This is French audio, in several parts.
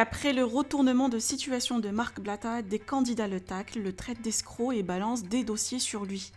Après le retournement de situation de Marc Blatta, des candidats le taclent, le traitent d'escroc et balancent des dossiers sur lui.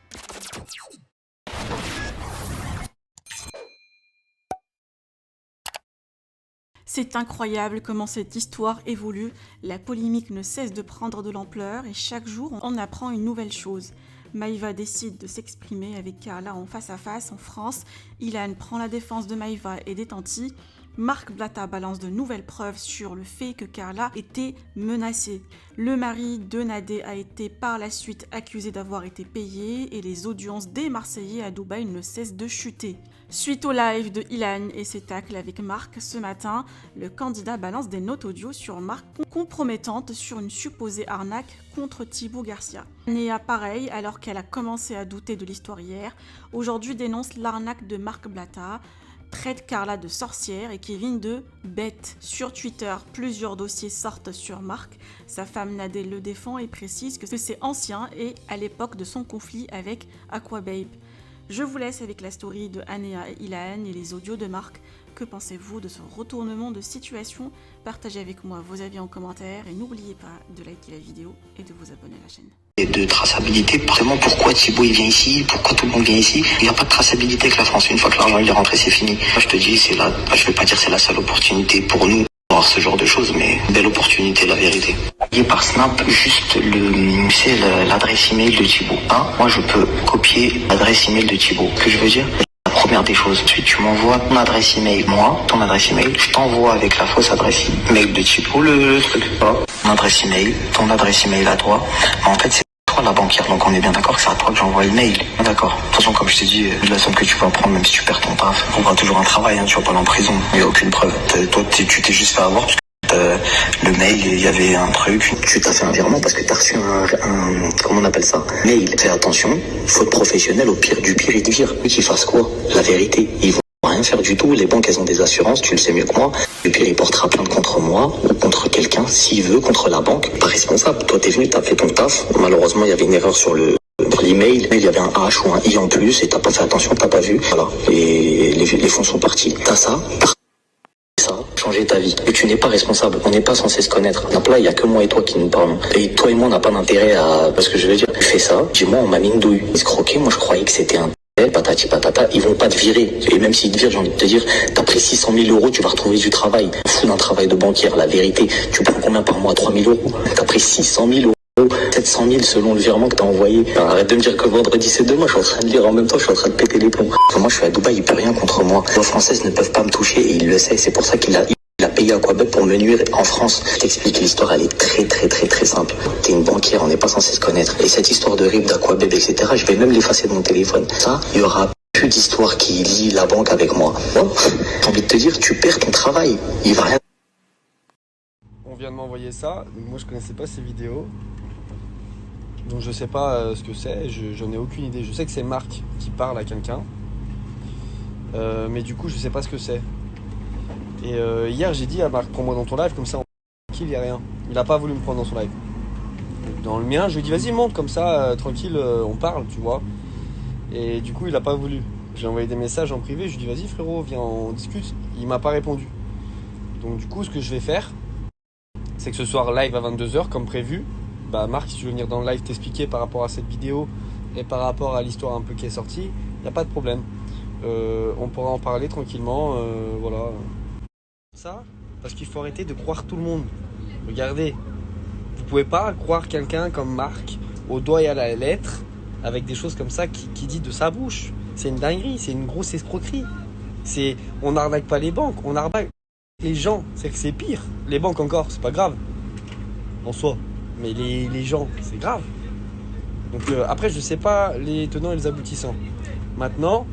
C'est incroyable comment cette histoire évolue, la polémique ne cesse de prendre de l'ampleur et chaque jour on apprend une nouvelle chose. Maïva décide de s'exprimer avec Carla en face à face en France, Ilan prend la défense de Maïva et des Tanti, Marc Blatta balance de nouvelles preuves sur le fait que Carla était menacée. Le mari de Nadé a été par la suite accusé d'avoir été payé et les audiences des Marseillais à Dubaï ne cessent de chuter. Suite au live de Ilan et ses tacles avec Marc ce matin, le candidat balance des notes audio sur Marc compromettantes sur une supposée arnaque contre Thibaut Garcia. Néa pareil, alors qu'elle a commencé à douter de l'histoire hier, aujourd'hui dénonce l'arnaque de Marc Blatta, traite Carla de sorcière et Kevin de bête. Sur Twitter, plusieurs dossiers sortent sur Marc. Sa femme Nadé le défend et précise que c'est ancien et à l'époque de son conflit avec Aquababe. Je vous laisse avec la story de Anéa et Ilan et les audios de Marc. Que pensez-vous de ce retournement de situation? Partagez avec moi vos avis en commentaire et n'oubliez pas de liker la vidéo et de vous abonner à la chaîne. Et de traçabilité, vraiment pourquoi Thibaut il vient ici, pourquoi tout le monde vient ici. Il n'y a pas de traçabilité avec la France. Une fois que l'argent il est rentré, c'est fini. Moi, je te dis, je vais pas dire c'est la seule opportunité pour nous voir ce genre de choses, mais belle opportunité, la vérité. Et par Snap, juste l'adresse email de Thibaut. Moi, je peux copier l'adresse email de Thibaut. Ce que je veux dire, la première des choses, tu m'envoies ton adresse email, ton adresse email, je t'envoie avec la fausse adresse email de Thibaut, le truc, mon adresse email, ton adresse email à toi. Mais en fait, c'est toi la banquière, donc on est bien d'accord que c'est à toi que j'envoie le mail. D'accord. De toute façon, comme je t'ai dit, la somme que tu vas prendre, même si tu perds ton taf, on fera toujours un travail, tu vas pas aller en prison. Il n'y a aucune preuve. Toi, tu t'es juste fait avoir parce que le mail, il y avait un truc, tu t'as fait un virement parce que tu as reçu comment on appelle ça, mail. Fais attention, faute professionnelle, au pire du pire, ils te virent. Qu'ils fassent quoi? La vérité, ils vont rien faire du tout. Les banques, elles ont des assurances, tu le sais mieux que moi. Le pire, il portera plainte contre moi ou contre quelqu'un, s'il veut, contre la banque. Pas responsable. Toi, t'es venu, t'as fait ton taf. Malheureusement, il y avait une erreur sur l'email, il y avait un H ou un I en plus et t'as pas fait attention, t'as pas vu. Voilà. Et les fonds sont partis. T'as ça, changer ta vie. Et tu n'es pas responsable. On n'est pas censé se connaître. Donc là, il y a que moi et toi qui nous parlons. Et toi et moi, on n'a pas d'intérêt à... Parce que je veux dire, tu fais ça, dis-moi, on m'a mis une douille. Ils se croquaient, moi je croyais que c'était un patati patata, ils vont pas te virer. Et même s'ils te virent, j'ai envie de te dire, t'as pris 600 000 euros, tu vas retrouver du travail. Fou d'un travail de banquière, la vérité. Tu prends combien par mois? 3 000 euros. T'as pris 600 000 euros. 700 000 selon le virement que t'as envoyé. Arrête de me dire que vendredi c'est demain, je suis en train de lire en même temps, je suis en train de péter les plombs. Moi je suis à Dubaï, il peut rien contre moi. Les Françaises ne peuvent pas me toucher et il le sait, c'est pour ça qu'il a payé Aquababe pour me nuire en France. Je t'explique, l'histoire elle est très simple. T'es une banquière, on n'est pas censé se connaître. Et cette histoire de RIB, d'Aquababe, etc., je vais même l'effacer de mon téléphone. Ça, il y aura plus d'histoire qui lie la banque avec moi. Bon, j'ai envie de te dire, tu perds ton travail. Il va rien. On vient de m'envoyer ça, donc moi je connaissais pas ces vidéos. Donc je sais pas ce que c'est, j'en ai aucune idée. Je sais que c'est Marc qui parle à quelqu'un. Mais du coup je sais pas ce que c'est. Et hier j'ai dit à Marc, prends-moi dans ton live, comme ça tranquille, y a rien. Il a pas voulu me prendre dans son live. Dans le mien, je lui ai dit vas-y monte, comme ça tranquille, on parle, tu vois. Et du coup il a pas voulu. J'ai envoyé des messages en privé, je lui ai dit vas-y frérot, viens on discute. Il m'a pas répondu. Donc du coup ce que je vais faire, c'est que ce soir live à 22h comme prévu. Bah Marc, si tu veux venir dans le live t'expliquer par rapport à cette vidéo et par rapport à l'histoire un peu qui est sortie, y a pas de problème. On pourra en parler tranquillement, voilà. Ça, parce qu'il faut arrêter de croire tout le monde. Regardez, vous pouvez pas croire quelqu'un comme Marc au doigt et à la lettre avec des choses comme ça qui dit de sa bouche. C'est une dinguerie, c'est une grosse escroquerie. On n'arnaque pas les banques, on arnaque les gens. C'est que c'est pire. Les banques encore, c'est pas grave en soi. Mais les gens, c'est grave. Donc après, je sais pas les tenants et les aboutissants. Maintenant,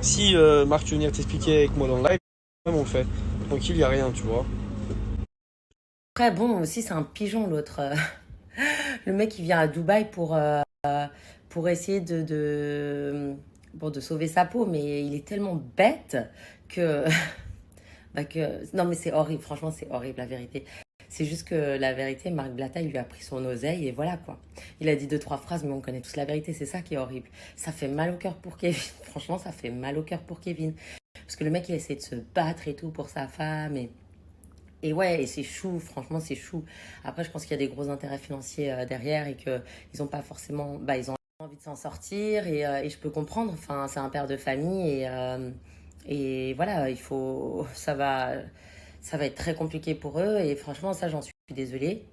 si Marc, tu veux venir t'expliquer avec moi dans le live, on le fait. Tranquille, y a rien, tu vois. Après, bon, aussi, c'est un pigeon, l'autre. Le mec, il vient à Dubaï pour essayer bon, de sauver sa peau, mais il est tellement bête que... Non, mais c'est horrible. Franchement, c'est horrible, la vérité. C'est juste que la vérité, Marc Blatta, il lui a pris son oseille et voilà quoi. Il a dit 2-3 phrases, mais on connaît tous la vérité. C'est ça qui est horrible. Ça fait mal au cœur pour Kevin. Franchement, ça fait mal au cœur pour Kevin. Parce que le mec, il essaie de se battre et tout pour sa femme. Et Et ouais, et c'est chou, franchement, c'est chou. Après, je pense qu'il y a des gros intérêts financiers derrière et qu'ils n'ont pas forcément. Bah, ils ont envie de s'en sortir et je peux comprendre. Enfin, c'est un père de famille et voilà, il faut. Ça va être très compliqué pour eux et franchement, ça, j'en suis désolée.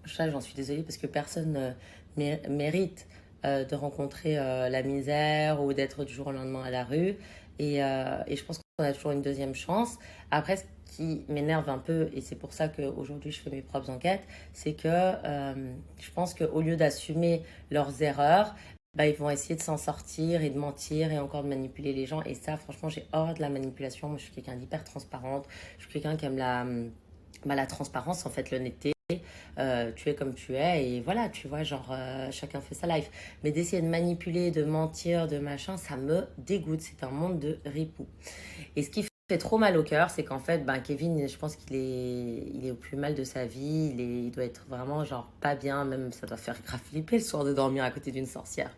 Ça, j'en suis désolée parce que personne mérite de rencontrer la misère ou d'être du jour au lendemain à la rue. Et je pense qu'on a toujours une deuxième chance. Après, ce qui m'énerve un peu, et c'est pour ça qu'aujourd'hui je fais mes propres enquêtes, c'est que je pense qu'au lieu d'assumer leurs erreurs, bah, ils vont essayer de s'en sortir et de mentir et encore de manipuler les gens. Et ça, franchement, j'ai horreur de la manipulation. Moi, je suis quelqu'un d'hyper transparente. Je suis quelqu'un qui aime la transparence, en fait, l'honnêteté. Tu es comme tu es et voilà, tu vois, genre chacun fait sa life. Mais d'essayer de manipuler, de mentir, de machin, ça me dégoûte. C'est un monde de ripoux. Et ce qui fait trop mal au cœur, c'est qu'en fait, ben, Kevin, je pense qu'il est au plus mal de sa vie. Il doit être vraiment genre pas bien, même ça doit faire grave flipper le soir de dormir à côté d'une sorcière.